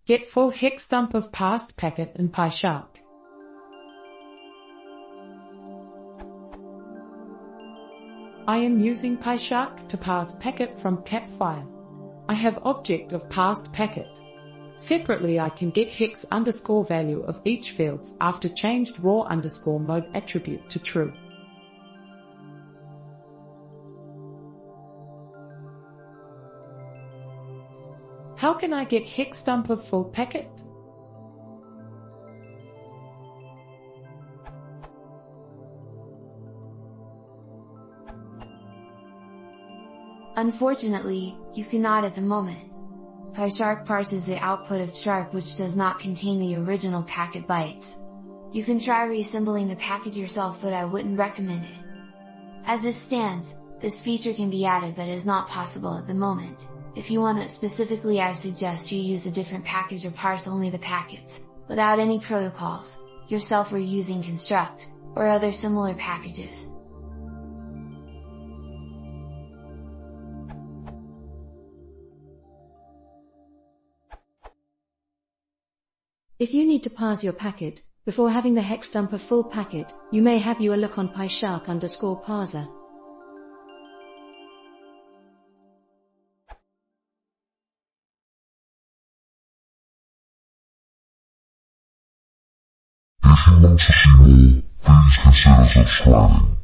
Get full hex dump of parsed packet in Pyshark. I am using Pyshark to parse packet from cat file. I have object of parsed packet. Separately I can get hex underscore value of each fields after changed raw underscore mode attribute to true. How can I get hex dump of full packet? Unfortunately, you cannot at the moment. Pyshark parses the output of Shark which does not contain the original packet bytes. You can try reassembling the packet yourself, but I wouldn't recommend it. As this stands, this feature can be added but is not possible at the moment. If you want it specifically, I suggest you use a different package or parse only the packets, without any protocols, yourself or using construct, or other similar packages. If you need to parse your packet, before having the hex dump of full packet, you may have a look on Pyshark_parser. If you want to see more, please consider subscribing.